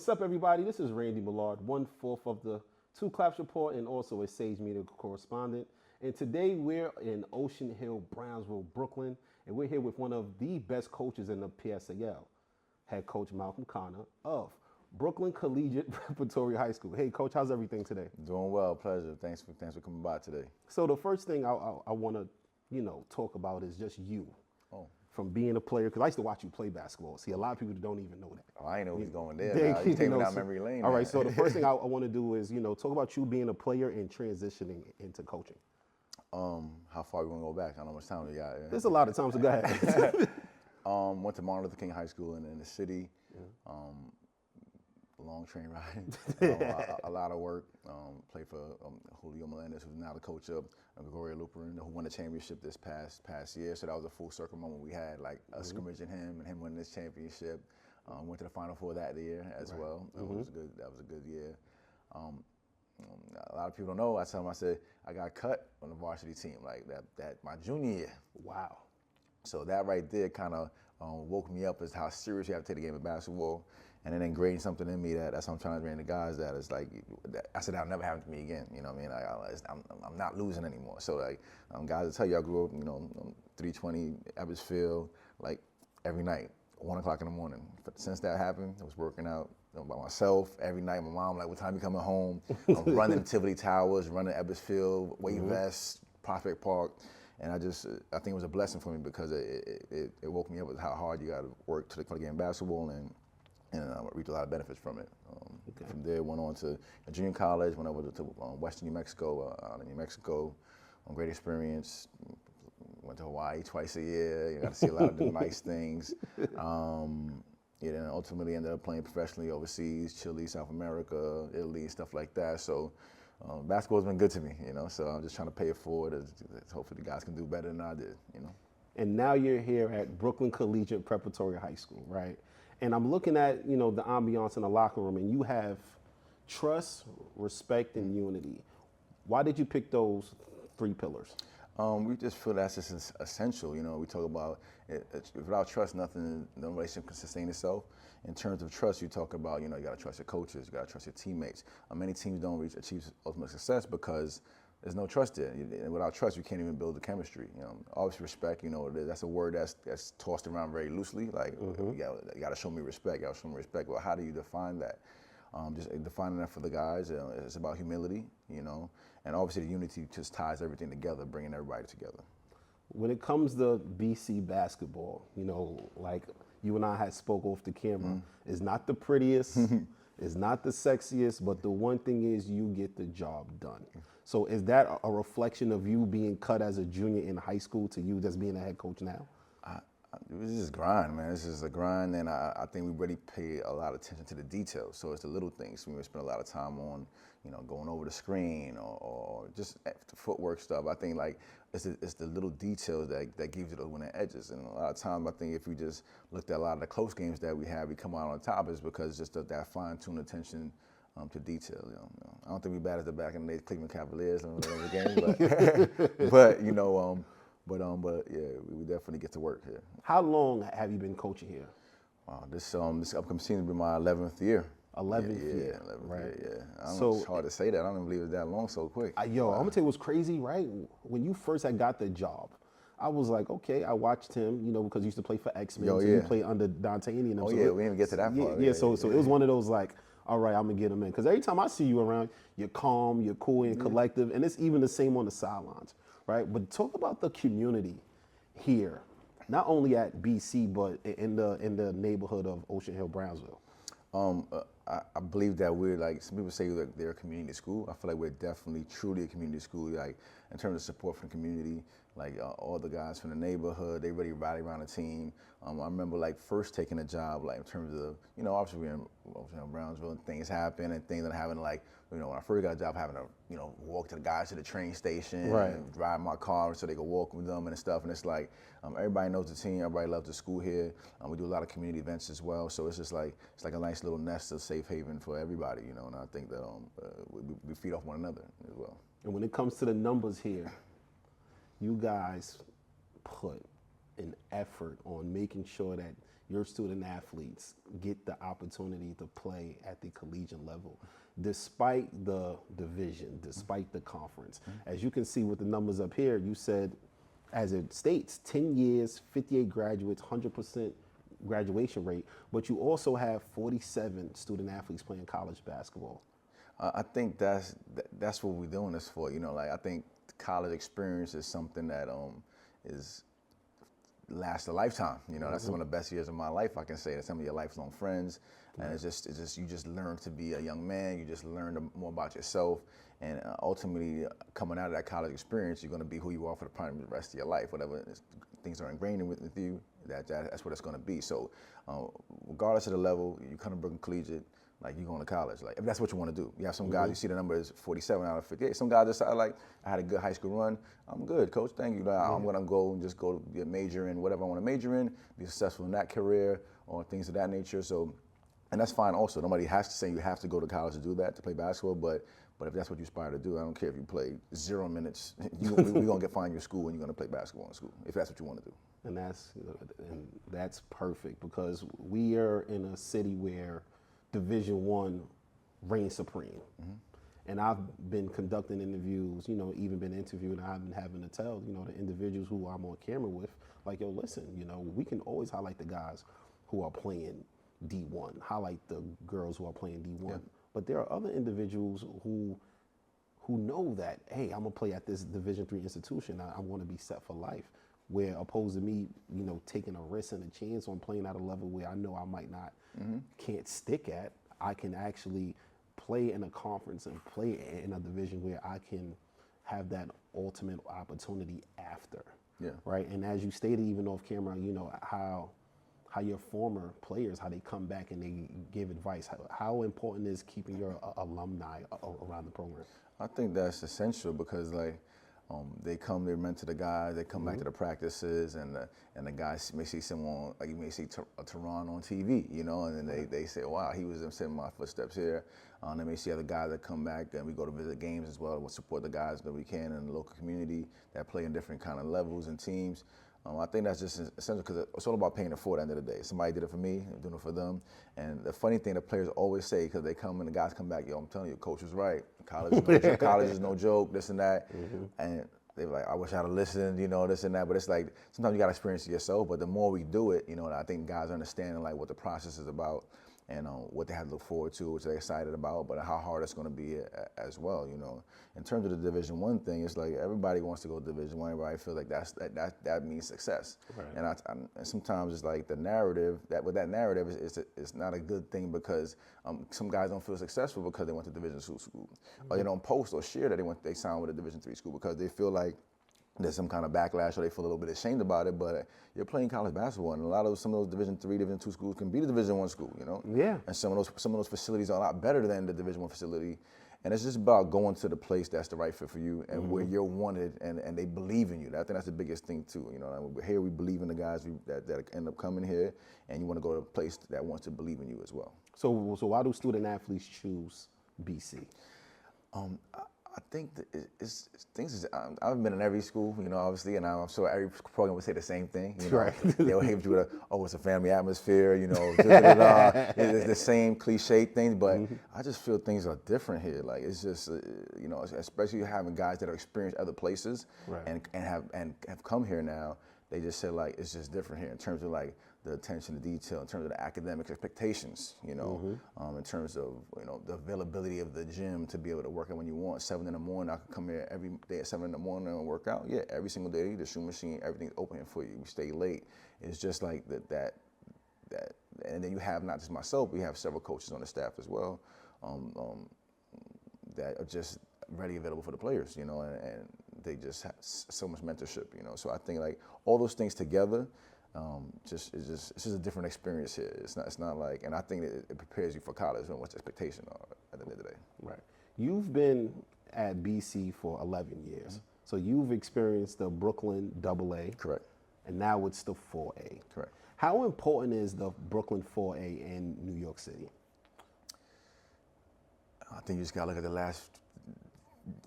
What's up, everybody? This is Randy Millard, 1/4 of the Two Claps Report and also a Sage Media correspondent. And today we're in Ocean Hill, Brownsville, Brooklyn, and we're here with one of the best coaches in the PSAL, head coach Malcolm Connor of Brooklyn Collegiate Preparatory High School. Hey, Coach, how's everything today? Doing well, pleasure. Thanks for coming by today. So the first thing I want to, talk about is just you. Oh. From being a player, because I used to watch you play basketball. See, a lot of people don't even know that. Oh, I didn't know he was going there. He's taking me down memory lane. All right, so the first thing I want to do is, talk about you being a player and transitioning into coaching. How far are we going to go back? I don't know how much time we got. Yeah. There's a lot of time, so go ahead. Went to Martin Luther King High School in the city. Long train ride, a lot of work. Played for Julio Melendez, who's now the coach of Gregorio Luperin, who won the championship this past year. So that was a full circle moment we had, like a scrimmage and him winning this championship. Went to the Final Four that year as well. That was a good year. A lot of people don't know. I tell them, I said I got cut on the varsity team, like that my junior year. Wow. So that right there kind of woke me up as how serious you have to take the game of basketball. And then ingrained something in me that's what I'm trying to train the guys that it's like, I said that'll never happen to me again. You know what I mean? Like, I'm not losing anymore. So like, guys, I tell you, I grew up, 320 Ebbsfield, like every night, 1 o'clock in the morning. But since that happened, I was working out by myself every night. My mom like, what time you coming home? I'm running Tivoli Towers, running Ebbsfield, Wade Vest, Prospect Park. And I think it was a blessing for me because it woke me up with how hard you got to work to the game of basketball and I reaped a lot of benefits from it. From there, went on to a junior college, went over to Western New Mexico, out in New Mexico, great experience. Went to Hawaii twice a year. You got to see a lot of the nice things. Then ultimately ended up playing professionally overseas, Chile, South America, Italy, stuff like that. So basketball's been good to me, So I'm just trying to pay it forward. Hopefully the guys can do better than I did, And now you're here at Brooklyn Collegiate Preparatory High School, right? And I'm looking at, the ambiance in the locker room, and you have trust, respect, and unity. Why did you pick those 3 pillars? We just feel that's just essential. We talk about without trust, no relationship can sustain itself. In terms of trust, you talk about, you got to trust your coaches, you got to trust your teammates. Many teams don't achieve ultimate success because there's no trust there. And without trust, you can't even build the chemistry. Obviously respect, that's a word that's tossed around very loosely. Like, you got to show me respect, you got to show me respect. Well, how do you define that? Just defining that for the guys, it's about humility, and obviously the unity just ties everything together, bringing everybody together. When it comes to BC basketball, like you and I had spoke off the camera, it's not the prettiest, it's not the sexiest, but the one thing is you get the job done. So is that a reflection of you being cut as a junior in high school to you just being a head coach now? This is grind, man. This is a grind, and I think we really pay a lot of attention to the details. So it's the little things. We spend a lot of time on, going over the screen or just the footwork stuff. I think like it's the little details that gives you those winning edges. And a lot of times, I think if we just looked at a lot of the close games that we have, we come out on top is because just that fine-tuned attention to detail. I don't think we bad as the back in the day Cleveland Cavaliers in the game, but yeah, we definitely get to work here. How long have you been coaching here? This upcoming season will be my 11th year. 11th year, 11th right? Year, yeah. It's hard to say that. I don't even believe it's that long so quick. I'm gonna tell you what's crazy, right? When you first had got the job, I was like, okay, I watched him, because he used to play for X-Men, so you play under Dante and them. Oh, so we didn't even get to that part. So it was one of those like, all right, I'm gonna get him in. Because every time I see you around, you're calm, you're cool and collective, and it's even the same on the sidelines, right? But talk about the community here, not only at BC, but in the neighborhood of Ocean Hill, Brownsville. I believe that we're like, some people say that they're a community school. I feel like we're definitely truly a community school, like in terms of support from the community, like all the guys from the neighborhood, they really rally around the team. I remember like first taking a job, like in terms of, obviously we're in Brownsville and things happen and things that happen like, when I first got a job having to, walk to the guys to the train station, and drive my car so they could walk with them and stuff. And it's like, everybody knows the team, everybody loves the school here. We do a lot of community events as well. So it's just like, it's like a nice little nest of safe haven for everybody, and I think that we feed off one another as well. And when it comes to the numbers here, you guys put an effort on making sure that your student athletes get the opportunity to play at the collegiate level, despite the division, despite the conference. As you can see with the numbers up here, you said, as it states, 10 years, 58 graduates, 100% graduation rate, but you also have 47 student athletes playing college basketball. I think that's what we're doing this for. Like I think college experience is something that is lasts a lifetime. That's some of the best years of my life. I can say that some of your lifelong friends, and it's just you just learn to be a young man. You just learn more about yourself, and ultimately coming out of that college experience, you're going to be who you are for the rest of your life. Whatever things are ingrained with you, that's what it's going to be. So, regardless of the level, you come to Brooklyn Collegiate. Like you're going to college, like if that's what you want to do. You have some guys, you see the number is 47 out of 58. Some guys decide like, I had a good high school run. I'm good, coach, thank you. Like, I'm gonna go and just go to be a major in whatever I want to major in, be successful in that career or things of that nature. So, and that's fine also. Nobody has to say you have to go to college to do that, to play basketball, but if that's what you aspire to do, I don't care if you play 0 find your school and you're gonna play basketball in school, if that's what you want to do. And that's perfect, because we are in a city where Division I reigns supreme. And I've been conducting interviews, even been interviewed, and I've been having to tell, the individuals who I'm on camera with, like, yo, listen, we can always highlight the guys who are playing D1, highlight the girls who are playing D1. Yeah. But there are other individuals who know that, hey, I'm gonna play at this Division III institution. I want to be set for life. Where opposed to me, taking a risk and a chance on playing at a level where I know I might not, can't stick at, I can actually play in a conference and play in a division where I can have that ultimate opportunity after. Yeah. Right. And as you stated, even off camera, how your former players, how they come back and they give advice. How important is keeping your alumni around the program? I think that's essential, because they come, they mentor the guys, they come back to the practices, and the guys may see someone, like you may see a Tehran on TV, and then they say, wow, he was in my footsteps here. They may see other guys that come back, and we go to visit games as well. We'll support the guys that we can in the local community that play in different kind of levels and teams. I think that's just essential, because it's all about paying it forward at the end of the day. Somebody did it for me, I'm doing it for them. And the funny thing the players always say, because they come and the guys come back, yo, I'm telling you, coach was right. College is no joke, this and that. And they're like, I wish I'd have listened, this and that. But it's like, sometimes you got to experience it yourself. But the more we do it, I think guys understand like what the process is about, and what they have to look forward to, which they're excited about, but how hard it's going to be as well. In terms of the Division I thing, it's like everybody wants to go to Division I. Everybody feels like that means success. Right. And sometimes it's like the narrative, that narrative is not a good thing, because some guys don't feel successful because they went to Division II school, or they don't post or share that they signed with a Division III school, because they feel like there's some kind of backlash, or they feel a little bit ashamed about it. But you're playing college basketball, and some of those Division III, Division II schools can be the Division I school, Yeah. And some of those facilities are a lot better than the Division I facility. And it's just about going to the place that's the right fit for you, and where you're wanted, and they believe in you. I think that's the biggest thing too. Here we believe in the guys that end up coming here, and you want to go to a place that wants to believe in you as well. So why do student athletes choose BC? I think that I've been in every school, obviously, and I'm sure every program would say the same thing. Right. They'll hit you with it's a family atmosphere, it's the same cliche thing, but I just feel things are different here. Like, it's just, especially having guys that are experienced other places, right, and have come here now. They just said, like, it's just different here in terms of like the attention to detail, in terms of the academic expectations, in terms of, the availability of the gym to be able to work out when you want. 7 in the morning, I can come here every day at 7 in the morning and work out. Yeah, every single day, the shoe machine, everything's open for you. We stay late. It's just like that. And then you have not just myself, we have several coaches on the staff as well, that are just ready, available for the players, and they just have so much mentorship, So I think like all those things together, it's just a different experience here. It's not like, and I think it prepares you for college and what the expectation are at the end of the day. Right. You've been at BC for 11 years, so you've experienced the Brooklyn AA. Correct. And now it's the 4A. Correct. How important is the Brooklyn 4A in New York City? I think you just gotta look at the last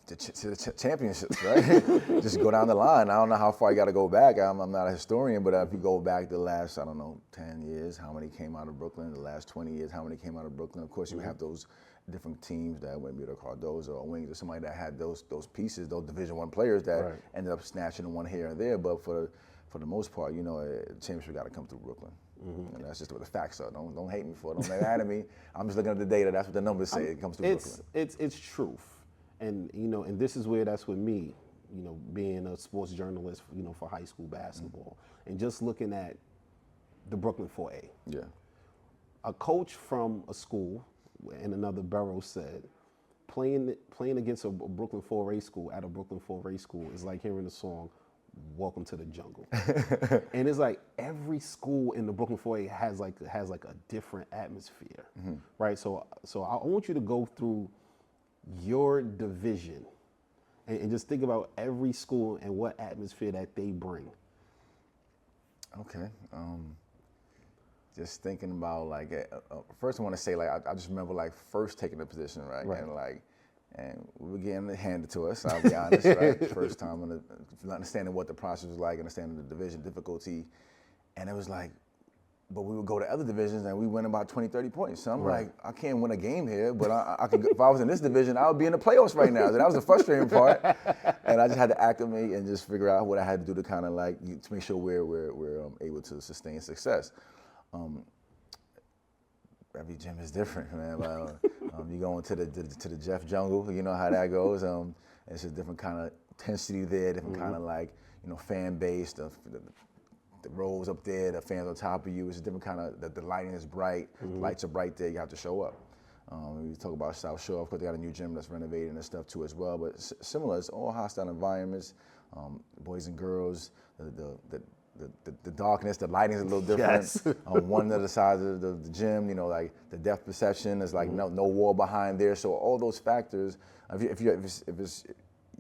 to the championships, right? Just go down the line. I don't know how far you got to go back. I'm not a historian, but if you go back the last, I don't know, 10 years, how many came out of Brooklyn? The last 20 years, how many came out of Brooklyn? Of course, you have those different teams that went be the Cardozo or Wings or somebody that had those pieces, those Division I players that ended up snatching one here and there. But for the most part, championship got to come through Brooklyn. And that's just what the facts are. Don't hate me for it. Don't make mad at me. I'm just looking at the data. That's what the numbers say. It comes through Brooklyn. It's truth. And and this is where that's with me, being a sports journalist, for high school basketball, and just looking at the Brooklyn 4A. Yeah. A coach from a school in another borough said, playing against a Brooklyn 4A school at a Brooklyn 4A school is like hearing the song, "Welcome to the Jungle." And it's like every school in the Brooklyn 4A has like a different atmosphere, right? So I want you to go through your division and just think about every school and what atmosphere that they bring. Okay. Just thinking about first I want to say I just remember first taking the position, right? And we were getting it handed to us, I'll be honest, right? First time understanding what the process was like, understanding the division difficulty. And it was but we would go to other divisions and we win about 20, 30 points. So I'm I can't win a game here, but I could, if I was in this division, I would be in the playoffs right now. So that was the frustrating part. And I just had to acclimate and just figure out what I had to do to kind of to make sure we're able to sustain success. Every gym is different, man. You go into the Jeff Jungle, you know how that goes. It's a different kind of intensity there, different kind of fan base. The rows up there, the fans on top of you. It's a different kind of, the lighting is bright, lights are bright there, you have to show up. We talk about South Shore, of course they got a new gym that's renovated and stuff too as well, but similar, it's all hostile environments, boys and girls, the darkness, the lighting is a little different. Yes. On one of the sides of the gym, the depth perception is no wall behind there, so all those factors, if it's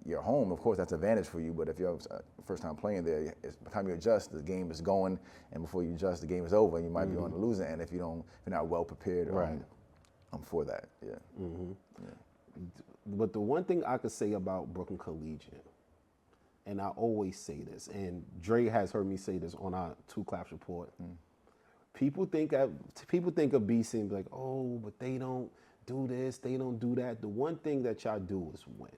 your home, of course, that's an advantage for you. But if you're first time playing there, by the time you adjust, the game is going, and before you adjust, the game is over, and you might be on the losing end if you're not well prepared for that. Yeah. But the one thing I could say about Brooklyn Collegiate, and I always say this, and Dre has heard me say this on our Two Claps report. People think of BC and be like, oh, but they don't do this, they don't do that. The one thing that y'all do is win.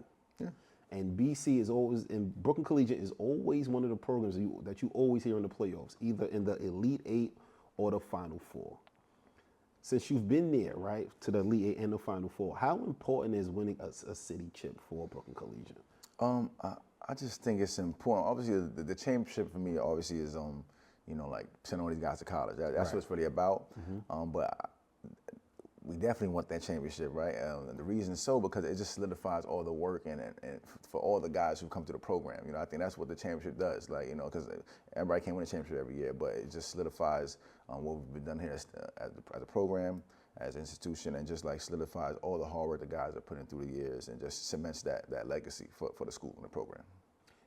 And BC is always, and Brooklyn Collegiate is always one of the programs that you always hear in the playoffs, either in the Elite Eight or the Final Four. Since you've been there, right, to the Elite Eight and the Final Four, how important is winning a city chip for Brooklyn Collegiate? I just think it's important. Obviously, the championship for me obviously is, sending all these guys to college. That's what it's really about. But we definitely want that championship, right? The reason is because it just solidifies all the work and for all the guys who come to the program. I think that's what the championship does. Because everybody can't win a championship every year, but it just solidifies what we've been done here as a program, as an institution, and just solidifies all the hard work the guys are putting through the years, and just cements that legacy for the school and the program.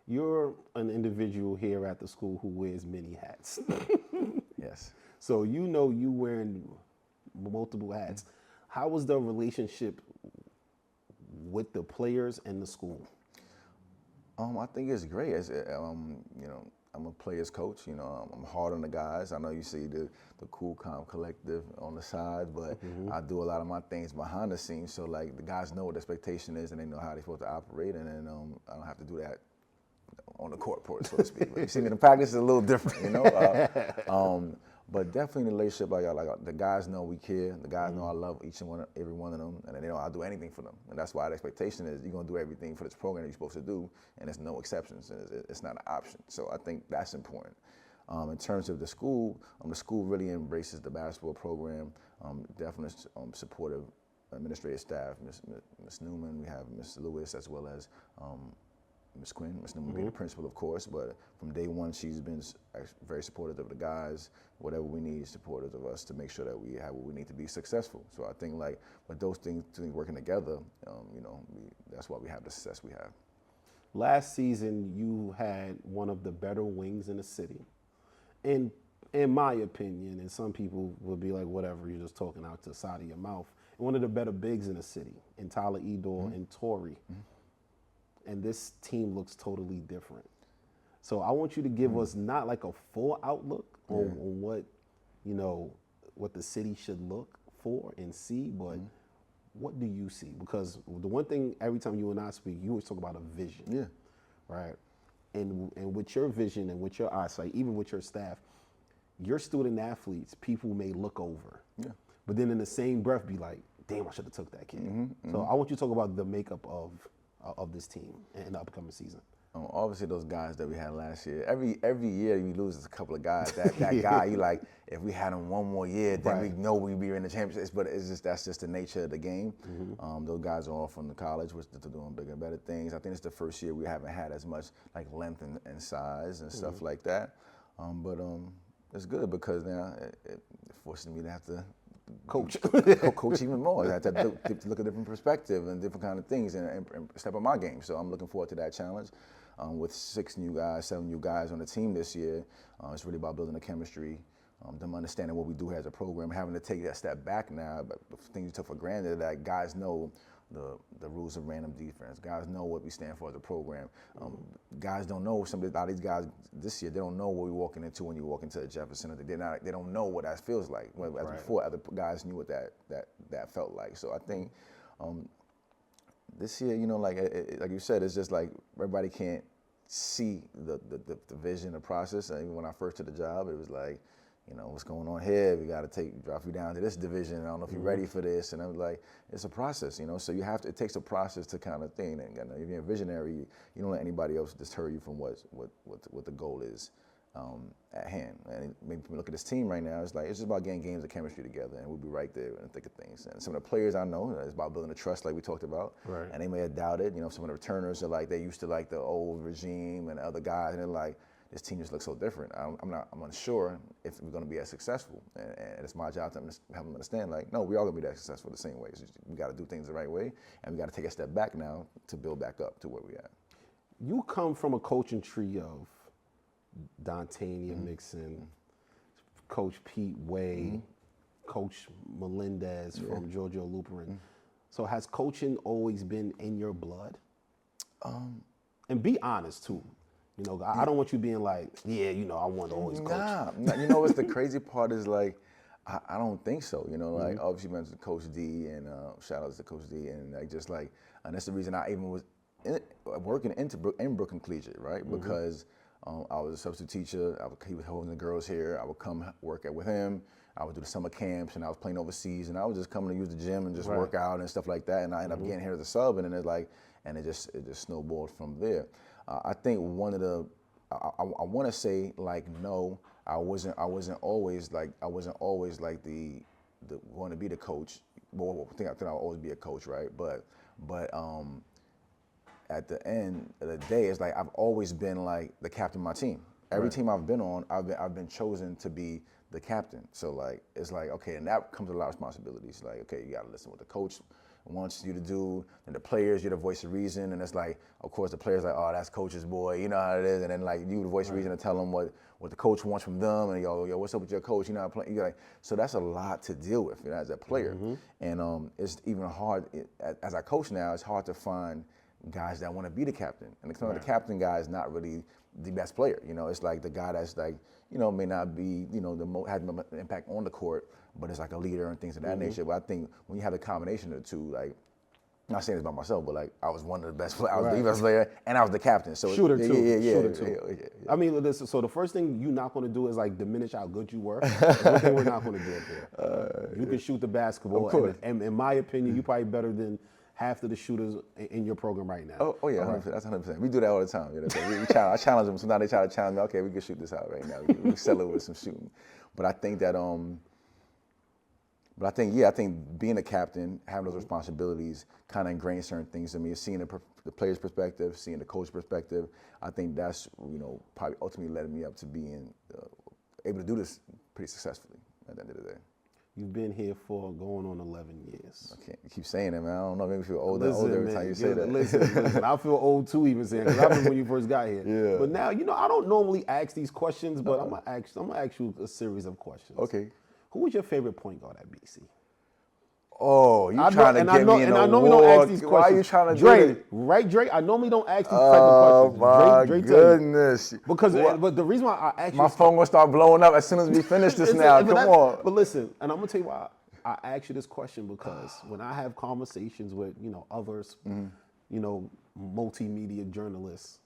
You're an individual here at the school who wears many hats. Yes. So you wearing multiple hats. How was the relationship with the players and the school? I think it's great. I'm a players coach. I'm hard on the guys. I know you see the cool, calm collective on the side, but I do a lot of my things behind the scenes. So the guys know what the expectation is, and they know how they're supposed to operate, and then I don't have to do that on the court, so to speak. But you see me in the practice is a little different, But definitely in the relationship, the guys know we care. The guys know I love every one of them, and they know I'll do anything for them. And that's why the expectation is you're gonna do everything for this program that you're supposed to do, and there's no exceptions. And it's not an option. So I think that's important. In terms of the school really embraces the basketball program. Definitely supportive administrative staff, Miss Newman, we have Miss Lewis, as well as Miss Quinn. Miss Newman being the principal, of course, but from day one, she's been very supportive of the guys. Whatever we need, supportive of us to make sure that we have what we need to be successful. So I think with those things working together, that's why we have the success we have. Last season, you had one of the better wings in the city. In my opinion, and some people would be like, whatever, you're just talking out the side of your mouth. One of the better bigs in the city, in Tyler Edor and Torrey. and this team looks totally different. So I want you to give us not like a full outlook on what, you know, what the city should look for and see, but what do you see? Because the one thing every time you and I speak, you always talk about a vision. Yeah. Right. And with your vision and with your eyesight, even with your staff, your student athletes, people may look over. Yeah. But then in the same breath be like, damn, I should have took that kid. So I want you to talk about the makeup of this team in the upcoming season. Obviously, those guys that we had last year. Every year you lose a couple of guys. That guy, you like, if we had him one more year, then we know we'd be in the championships. But that's just the nature of the game. Those guys are all from the college, which they're doing bigger and better things. I think it's the first year we haven't had as much like length and size and stuff like that. But it's good because now it forces me to have to coach even more. I have to look at different perspective and different kind of things and step up my game. So I'm looking forward to that challenge. With 7 new guys on the team this year, it's really about building the chemistry, them understanding what we do as a program, having to take that step back now, but things you took for granted, that guys know the rules of random defense. Guys know what we stand for as a program. Guys don't know, a lot of these guys this year, they don't know what we're walking into when you walk into the Jefferson. They don't know what that feels like. Whereas before, other guys knew what that felt like. So I think this year, you know, like you said, it's just like everybody can't see the vision, the process. And even when I first took the job, it was like, you know, what's going on here? We got to drop you down to this division. I don't know if you're ready for this. And I was like, it's a process, you know. So it takes a process to kind of thing. And you know, if you're a visionary, you don't let anybody else deter you from what the goal is at hand. And maybe when we look at this team right now, it's just about getting games of chemistry together, and we'll be right there in the thick of things. And some of the players I know, it's about building a trust, like we talked about. Right. And they may have doubted. You know, some of the returners are like, they used to like the old regime and other guys, and they're like, this team just looks so different. I'm unsure if we're going to be as successful, and it's my job to help them understand, like, no, we all going to be that successful the same way. We got to do things the right way, and we got to take a step back now to build back up to where we at. You come from a coaching tree of Dantania Mixon, Coach Pete Way, Coach Melendez from Giorgio Luperin. So has coaching always been in your blood? And be honest too. You know, I don't want you being like, yeah, you know, I want to always coach. Nah, you know what's the crazy part is, like, I don't think so. You know, like, obviously you mentioned Coach D, and shout outs to Coach D, and and that's the reason I even was working in Brooklyn Collegiate, right? Because I was a substitute teacher. He was holding the girls here. I would come work with him. I would do the summer camps, and I was playing overseas, and I was just coming to use the gym and just work out and stuff like that. And I ended up getting here as a sub, and then it just snowballed from there. I think one of the, I want to say, like, no, I wasn't always like the want to be the coach. Well, I think I'll always be a coach, right? But at the end of the day, it's like I've always been like the captain of my team. Every team I've been on, I've been chosen to be the captain. So like, it's like, okay, and that comes with a lot of responsibilities. Like, okay, you got to listen to what the coach wants you to do, and the players, you're the voice of reason, and it's like, of course, the players like, oh, that's coach's boy, you know how it is, and then like you, the voice of reason, to tell them what the coach wants from them, and yo, what's up with your coach, you know how to play, you're like, so that's a lot to deal with, you know, as a player, and it's even hard, as I coach now, it's hard to find guys that want to be the captain, and the captain guy is not really the best player, you know, it's like the guy that's like, you know, may not be, you know, has the impact on the court, but it's like a leader and things of that nature. But I think when you have a combination of the two, like, I'm not saying this about myself, but like, I was one of the best players. I was the best player, and I was the captain. So shooter too. Shooter too. I mean, so the first thing you're not going to do is like diminish how good you were. That's one thing we're not going to do up here. You can shoot the basketball, and in my opinion, you're probably better than half of the shooters in your program right now. Oh yeah, 100%. That's 100%. We do that all the time. You know? I challenge them. Sometimes they try to challenge me. Okay, we can shoot this out right now. We settle with some shooting. But I think that I think being a captain, having those responsibilities, kind of ingrains certain things in me. Seeing the player's perspective, seeing the coach's perspective. I think that's, you know, probably ultimately led me up to being able to do this pretty successfully at the end of the day. You've been here for going on 11 years. Okay, you keep saying it, man. I don't know, maybe you feel older every time you say that. Listen, I feel old too even saying, because I remember when you first got here. Yeah. But now, you know, I don't normally ask these questions, but I'm gonna ask you a series of questions. Okay. Who was your favorite point guard at BC? Oh, you I trying to get me in a normally don't ask war? these questions. Why are you trying to Dre, do this? right, Dre? I normally don't ask these type Oh of questions. my Dre tell you. goodness! Because, but the reason why I asked My phone gonna start blowing up as soon as we finish this now. Come on. But listen, and I'm gonna tell you why I asked you this question, because when I have conversations with others, multimedia journalists,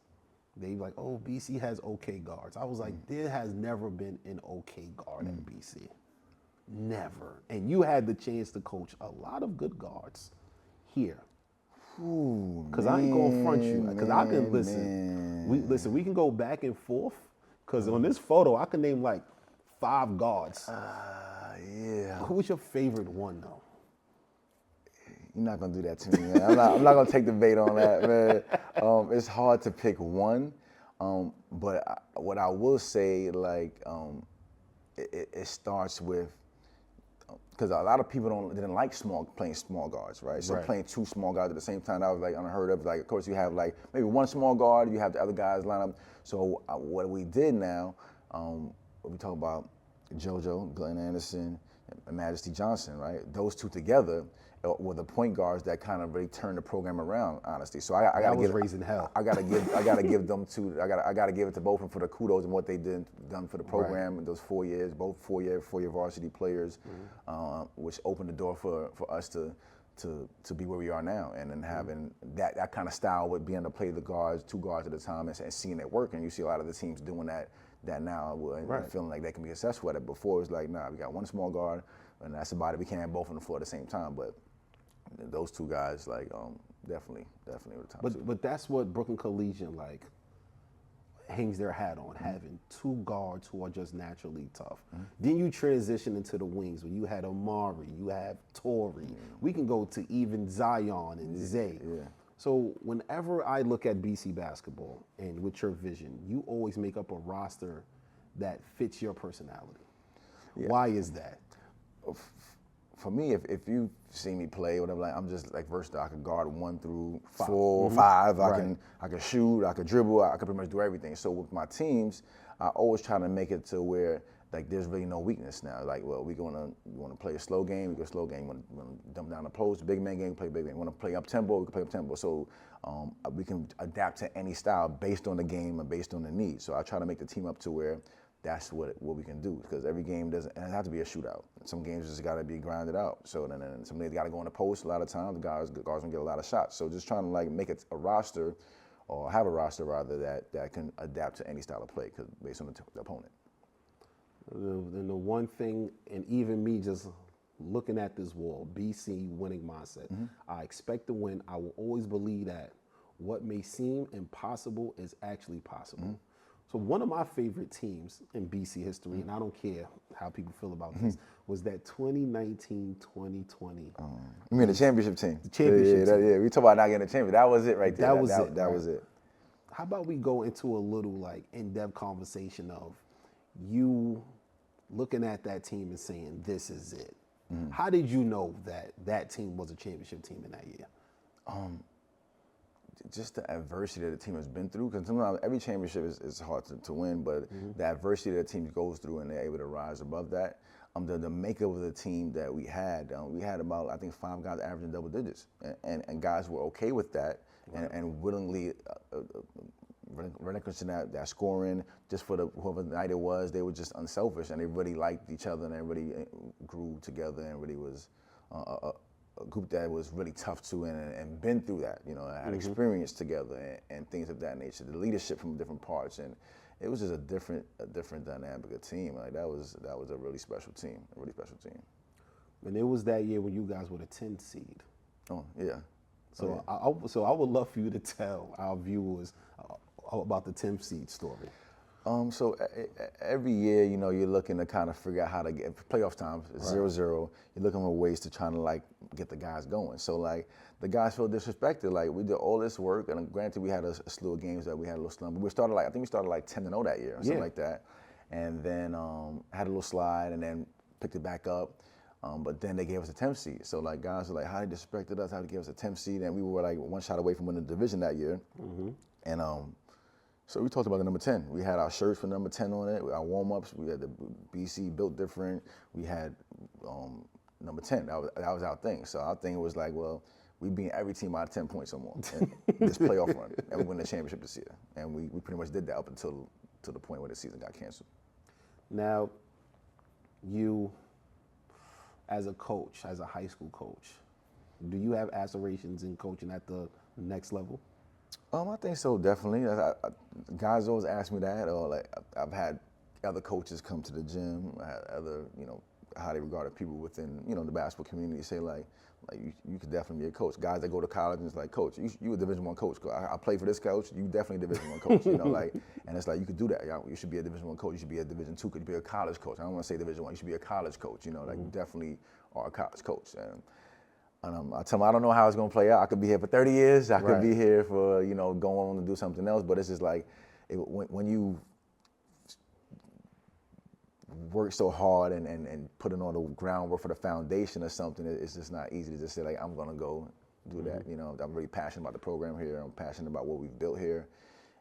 they like, oh, BC has okay guards. I was like, there has never been an okay guard at BC. Never. And you had the chance to coach a lot of good guards here. Because I ain't gonna front you. Because I can listen. We can go back and forth. Because on this photo, I can name like 5 guards. Yeah. Who's your favorite one though? You're not gonna do that to me, man. I'm not gonna take the bait on that, man. It's hard to pick one, but what I will say, like, it starts with, because a lot of people didn't like playing small guards, right? So playing 2 small guards at the same time, that was like unheard of. Like, of course, you have like maybe 1 small guard, you have the other guys line up. So what we did now, we talk about JoJo, Glenn Anderson, and Majesty Johnson, right? Those 2 together were the point guards that kind of really turned the program around, honestly. So I gotta give raising hell. I gotta give them to. I gotta give it to both of them for the kudos and what they done for the program in those 4 years. Both 4-year varsity players, which opened the door for us to be where we are now, and then having that kind of style with being able to play the guards, 2 guards at a time, and seeing it work. And you see a lot of the teams doing that now, and feeling like they can be successful at it. Before, it was like, nah, we got 1 small guard, and that's about it. We can't have both on the floor at the same time. But those 2 guys, like, definitely were the top 2. But that's what Brooklyn Collegiate like hangs their hat on, having 2 guards who are just naturally tough. Then you transition into the wings where you had Omari, you have Torrey. We can go to even Zion and Zay. Yeah. So whenever I look at BC basketball and with your vision, you always make up a roster that fits your personality. Yeah. Why is that? For me, if you see me play, whatever, like, I'm just like versatile. I can guard 1 through 4, 5. I can shoot. I can dribble. I can pretty much do everything. So with my teams, I always try to make it to where, like, there's really no weakness now. Like, well, you want to play a slow game, we go slow game. Want to dump down the post, big man game, play big man. Want to play up tempo, we can play up tempo. So we can adapt to any style based on the game and based on the need. So I try to make the team up to where that's what we can do, because every game doesn't have to be a shootout. Some games just got to be grinded out. So then some days got to go in the post. A lot of times the guys gonna get a lot of shots. So just trying to like make it a roster, or have a roster rather, that can adapt to any style of play, because based on the opponent. And the one thing, and even me just looking at this wall, BC winning mindset. I expect to win. I will always believe that what may seem impossible is actually possible. So one of my favorite teams in BC history, and I don't care how people feel about this, was that 2019-2020. You mean the championship team? The championship team. Yeah, we talk about not getting a championship. That was it right there. That was it. How about we go into a little like in-depth conversation of you looking at that team and saying, this is it. How did you know that team was a championship team in that year? Just the adversity that the team has been through, because sometimes every championship is hard to win, but the adversity that the team goes through and they're able to rise above that. The makeup of the team that we had about, I think, 5 guys averaging double digits, and guys were okay with that, and willingly relinquishing that scoring just for whoever night it was. They were just unselfish, and everybody liked each other, and everybody grew together, and really was a group that was really tough to and been through that, had experience together and things of that nature. The leadership from different parts, and it was just a different dynamic of team. Like that was a really special team, And it was that year when you guys were the 10th seed. Oh yeah. So I would love for you to tell our viewers about the 10th seed story. So every year, you're looking to kind of figure out how to get playoff times, 0-0. You're looking for ways to try to like get the guys going. So like the guys feel disrespected. Like we did all this work, and granted we had a slew of games that we had a little slump. But we started like 10-0 that year, or something like that, and then had a little slide, and then picked it back up. But then they gave us a 10th seed. So like guys were like, how they disrespected us, how they gave us a 10th seed, and we were like 1 shot away from winning the division that year. And so we talked about the number 10. We had our shirts for number 10 on it, our warm-ups. We had the BC built different. We had number 10. That was our thing. So our thing was like, well, we beat every team out of 10 points or more in this playoff run, and we win the championship this year. And we pretty much did that up until to the point where the season got canceled. Now, you, as a coach, as a high school coach, do you have aspirations in coaching at the next level? I think so, definitely. Guys always ask me that, or like I've had other coaches come to the gym, I had other, highly regarded people within, the basketball community say like you could definitely be a coach. Guys that go to college and it's like, coach, you a Division I coach. I play for this coach. You definitely a Division I coach. And it's like you could do that. You should be a Division I coach. You should be a Division II. Could you be a college coach? I don't want to say Division I. You should be a college coach. Like you definitely are a college coach. And I tell them I don't know how it's gonna play out. I could be here for 30 years. I could be here for go on to do something else. But it's just like when you work so hard and put in all the groundwork for the foundation or something, it's just not easy to just say like I'm gonna go do that. I'm really passionate about the program here. I'm passionate about what we've built here,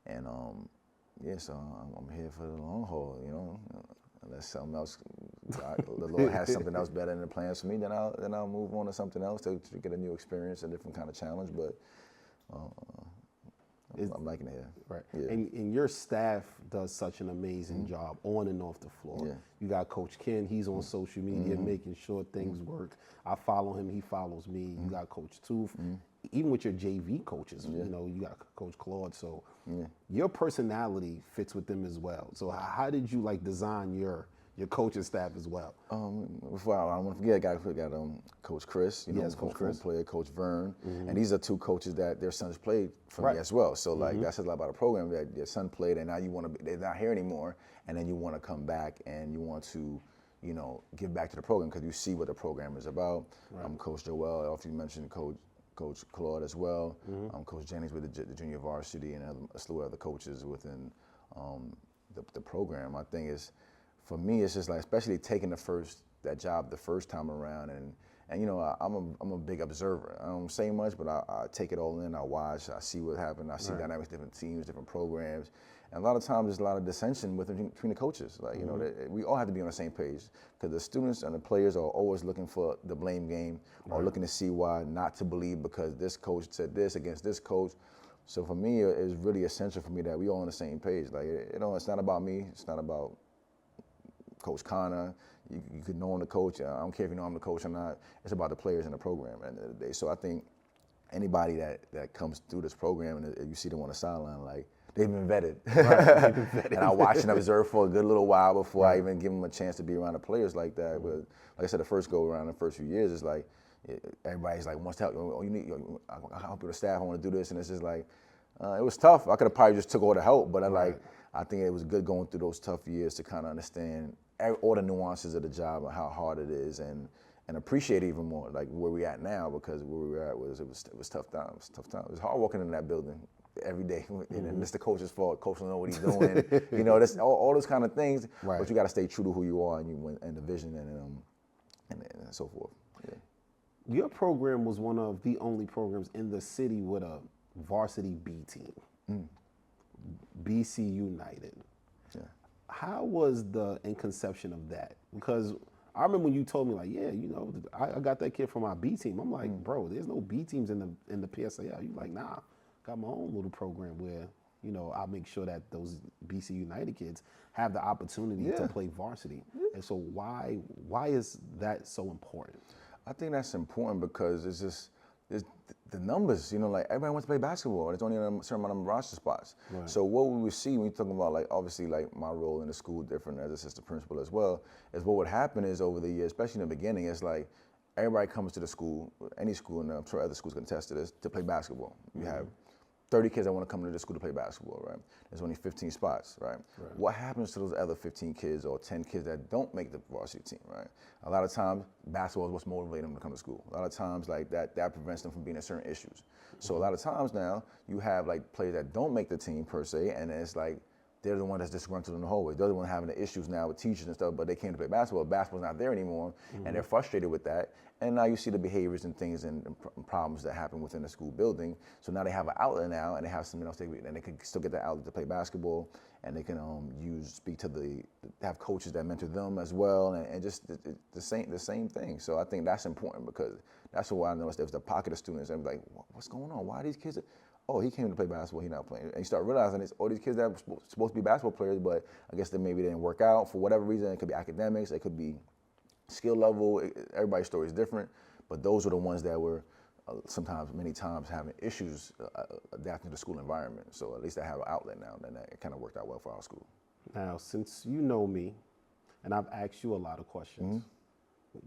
and so I'm here for the long haul. Unless something else, the Lord has something else better in the plans for me, then I'll move on to something else to get a new experience, a different kind of challenge. But I'm liking it here. Right. Yeah. And your staff does such an amazing job on and off the floor. Yeah. You got Coach Ken, he's on social media making sure things work. I follow him, he follows me. You got Coach Tooth. Even with your JV coaches, you got Coach Claude. So your personality fits with them as well. So how did you design your coaching staff as well? Before I don't want to forget, we got Coach Chris, Yes, Coach Chris. Player, Coach Vern, and these are two coaches that their sons played for me as well. So that says a lot about the program that their son played, and now they're not here anymore, and then you want to come back and you want to, give back to the program because you see what the program is about. Coach Joel, after you mentioned Coach Claude as well, Coach Jennings with the junior varsity, and a slew of other coaches within the program. I think for me, it's just like, especially taking that job the first time around, and I'm a big observer. I don't say much, but I take it all in. I watch. I see what happened. I see dynamics, different teams, different programs, and a lot of times there's a lot of dissension between the coaches. We all have to be on the same page because the students and the players are always looking for the blame game or looking to see why not to believe because this coach said this against this coach. So for me, it's really essential for me that we all on the same page. It's not about me. It's not about Coach Connor. You could know I'm the coach. I don't care if you know I'm the coach or not. It's about the players in the program at the end of the day. So I think anybody that comes through this program and you see them on the sideline, they've been vetted. They've been vetted. And I watch and observe for a good little while before I even give them a chance to be around the players like that. But like I said, the first go around, the first few years, it's like everybody's like wants to help. Oh, I help with the staff. I want to do this, and it's just like it was tough. I could have probably just took all the help, but I think it was good going through those tough years to kind of understand all the nuances of the job and how hard it is, and appreciate it even more, where we're at now, because where we were at was tough times. It was hard walking in that building every day, and it's the coach's fault. Coach don't know what he's doing. That's all those kind of things. Right. But you got to stay true to who you are and the vision and so forth. Yeah. Your program was one of the only programs in the city with a varsity B team, BC United. Yeah. How was the inception of that? Because I remember when you told me I got that kid from my B team. I'm like, bro, there's no B teams in the PSAL. You like, nah, got my own little program where I'll make sure that those BC United kids have the opportunity to play varsity. And so why is that so important? I think that's important because it's the numbers, everybody wants to play basketball. There's only a certain amount of roster spots. Right. So what we would see when you're talking about, obviously, my role in the school, different as assistant principal as well, is what would happen is over the years, especially in the beginning, it's like everybody comes to the school, any school, and I'm sure other schools can attest to this, to play basketball. You have 30 kids that want to come to the school to play basketball, right? There's only 15 spots, right? What happens to those other 15 kids or 10 kids that don't make the varsity team, right? A lot of times, basketball is what's motivating them to come to school. A lot of times, that prevents them from being in certain issues. So a lot of times now, you have players that don't make the team per se, and it's they're the one that's disgruntled in the hallway. They're the one having the issues now with teachers and stuff, but they came to play basketball. Basketball's not there anymore, and they're frustrated with that. And now you see the behaviors and things and problems that happen within the school building. So now they have an outlet now, and they have something else, and they can still get the outlet to play basketball, and they can have coaches that mentor them as well, and just the same thing. So I think that's important, because that's why I noticed there was a pocket of students and like, what's going on? Why are these kids? Oh, he came to play basketball, he's not playing. And you start realizing it's all these kids that are supposed to be basketball players, but I guess they maybe didn't work out for whatever reason. It could be academics, it could be skill level. Everybody's story is different, but those are the ones that were many times having issues adapting to the school environment. So at least I have an outlet now, and it kind of worked out well for our school. Now, since you know me, and I've asked you a lot of questions,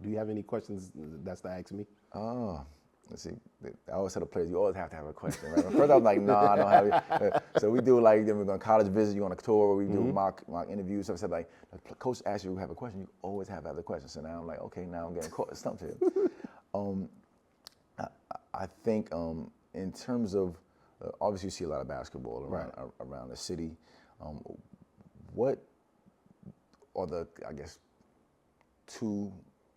do you have any questions that's to ask me? Let's see. I always tell the players, you always have to have a question, right? First, I was like, no, I don't have it. So we do then we're going to college visit, you on a tour, we do mock interviews. So I said, like, the coach asks you to have a question, you always have other questions. So now I'm like, okay, now I'm getting stumped here. I think in terms of, obviously you see a lot of basketball around the city. What are the, I guess, 2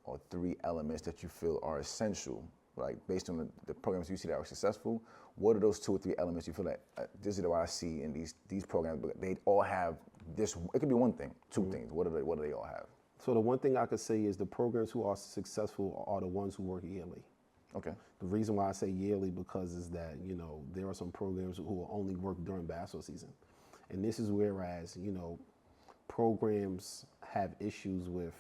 or 3 elements that you feel are essential, like based on the programs you see that are successful? What are those 2 or 3 elements you feel like this is what I see in these programs, but they all have this? It could be one thing, 2 things. What do they all have? So the one thing I could say is the programs who are successful are the ones who work yearly. Okay. The reason why I say yearly because is that, there are some programs who will only work during basketball season. And this is whereas, programs have issues with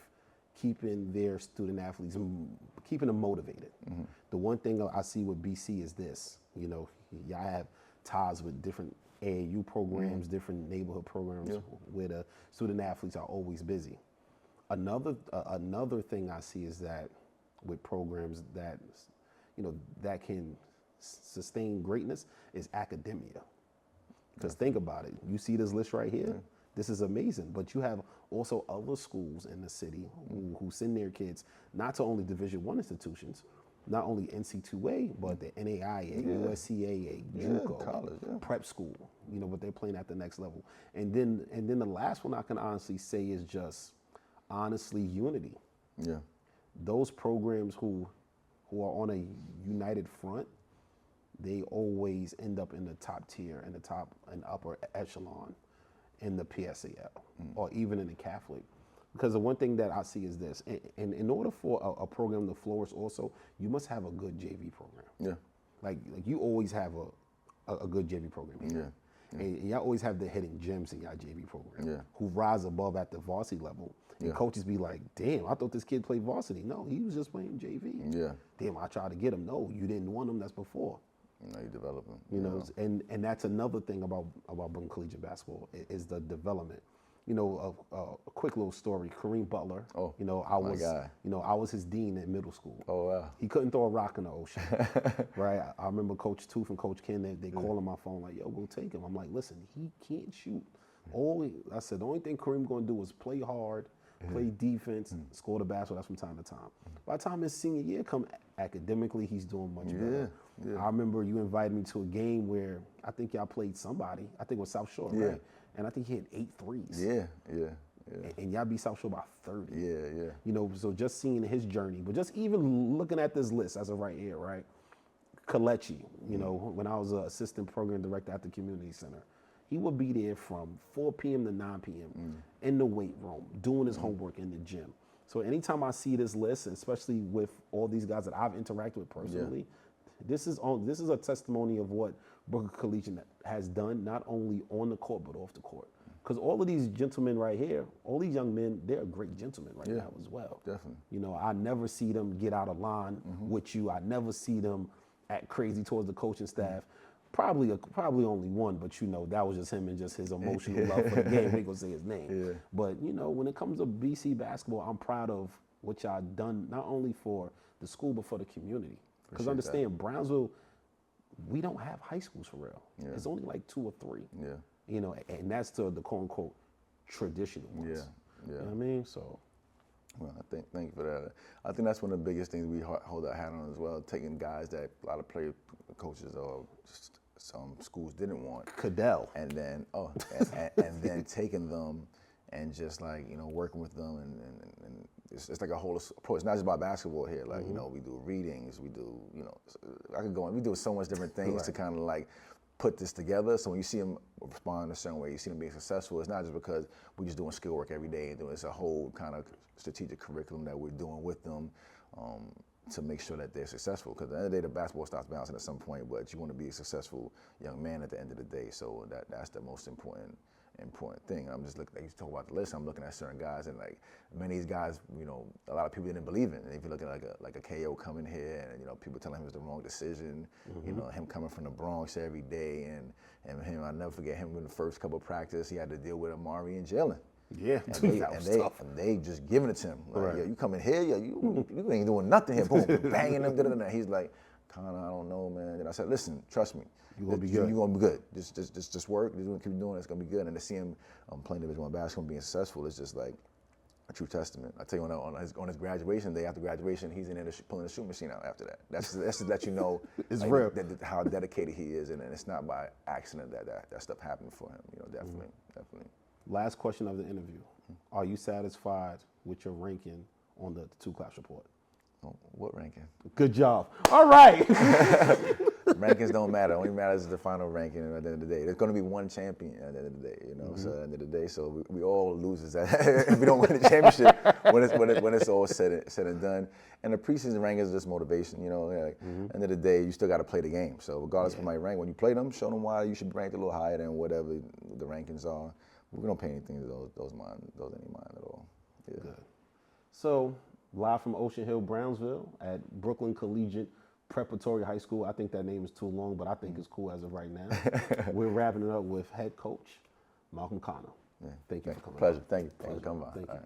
keeping their student athletes, keeping them motivated. The one thing I see with BC is this, y'all have ties with different AAU programs, different neighborhood programs where the student athletes are always busy. Another thing I see is that with programs that, that can sustain greatness is academia. Because think about it, you see this list right here, this is amazing, but you have also other schools in the city who send their kids not to only Division I institutions, not only NC2A, but the NAIA, USCAA, JUCO, college, prep school, but they're playing at the next level. And then the last one I can honestly say is just, honestly, unity. Yeah. Those programs who are on a united front, they always end up in the top tier, in the top and upper echelon in the PSAL, or even in the Catholic. Because the one thing that I see is this, and in order for a program to flourish also, you must have a good JV program. Yeah. Like you always have a good JV program here. Yeah. And y'all always have the hidden gems in y'all JV program who rise above at the varsity level. And coaches be like, damn, I thought this kid played varsity. No, he was just playing JV. Yeah. Damn, I tried to get him. No, you didn't want him, that's before. No, you develop them. And that's another thing about Brooklyn Collegiate basketball is the development. A quick little story. Kareem Butler. Oh, I was his dean in middle school. Oh wow. He couldn't throw a rock in the ocean, right? I remember Coach Tooth and Coach Ken. They call on my phone like, "Yo, we'll take him." I'm like, "Listen, he can't shoot." I said the only thing Kareem gonna do is play hard, play defense, score the basketball. That's from time to time. By the time his senior year come, academically he's doing much better. Yeah. I remember you invited me to a game where I think y'all played somebody. I think it was South Shore, right? And I think he had 8 threes. Yeah. And y'all beat South Shore by 30. Yeah. So just seeing his journey, but just even looking at this list as of right here, right? Collegiate, when I was an assistant program director at the community center, he would be there from 4 p.m. to 9 p.m. in the weight room, doing his homework in the gym. So anytime I see this list, especially with all these guys that I've interacted with personally, this is a testimony of what Brooklyn Collegiate has done, not only on the court, but off the court. Because all of these gentlemen right here, all these young men, they're great gentlemen right now as well. Definitely. I never see them get out of line with you. I never see them act crazy towards the coaching staff. Probably only one, but that was just him and just his emotional love for the game. We gonna say his name. But when it comes to BC basketball, I'm proud of what y'all done, not only for the school, but for the community. Because understand, Brownsville, we don't have high schools for real. It's only like 2 or 3. And that's the quote unquote traditional ones. You know what I mean? So. Well, thank you for that. I think that's one of the biggest things we hold our hat on as well, taking guys that a lot of player coaches are just some schools didn't want. Cadell. And then and then taking them and just like working with them and it's like a whole approach. It's not just about basketball here. Like we do readings, we do I could go on. We do so much different things to kind of like put this together. So when you see them respond a certain way, you see them being successful. It's not just because we're just doing skill work every day. It's a whole kind of strategic curriculum that we're doing with them. To make sure that they're successful, because at the end of the day, the basketball stops bouncing at some point, but you want to be a successful young man at the end of the day. So that's the most important thing. I'm just looking, like you talk about the list, I'm looking at certain guys, and like many of these guys, a lot of people didn't believe in. And if you look at like a KO coming here, and people telling him it was the wrong decision, him coming from the Bronx every day, and him, I'll never forget him in the first couple of practice, he had to deal with Amari and Jalen. Yeah, and they just giving it to him. Like, you come in here, you ain't doing nothing here. Boom, banging them. Da-da-da-da. He's like, Connor, I don't know, man. And I said, listen, trust me. You're gonna be good. You're gonna be good. Just work. Keep doing it. It's gonna be good. And to see him playing Division I basketball and being successful is just like a true testament. I tell you, on his graduation day, after graduation, he's in there pulling the shoe machine out after that. That's to let you know it's like, real. How dedicated he is, and it's not by accident that stuff happened for him. Definitely. Last question of the interview. Are you satisfied with your ranking on the two class report? Oh, what ranking? Good job. All right. Rankings don't matter. Only matters is the final ranking at the end of the day. There's going to be one champion at the end of the day, So at the end of the day, so we all losers if we don't win the championship when it's all said and done. And the preseason rankings is just motivation, At the end of the day, you still got to play the game. So regardless of my rank, when you play them, show them why you should be ranked a little higher than whatever the rankings are. We don't pay anything to those any mind at all. Yeah. Good. So live from Ocean Hill, Brownsville at Brooklyn Collegiate Preparatory High School. I think that name is too long, but I think it's cool as of right now. We're wrapping it up with head coach Malcolm Connor. Yeah. Thank you for coming. Pleasure. Thank you for coming by. Thank you.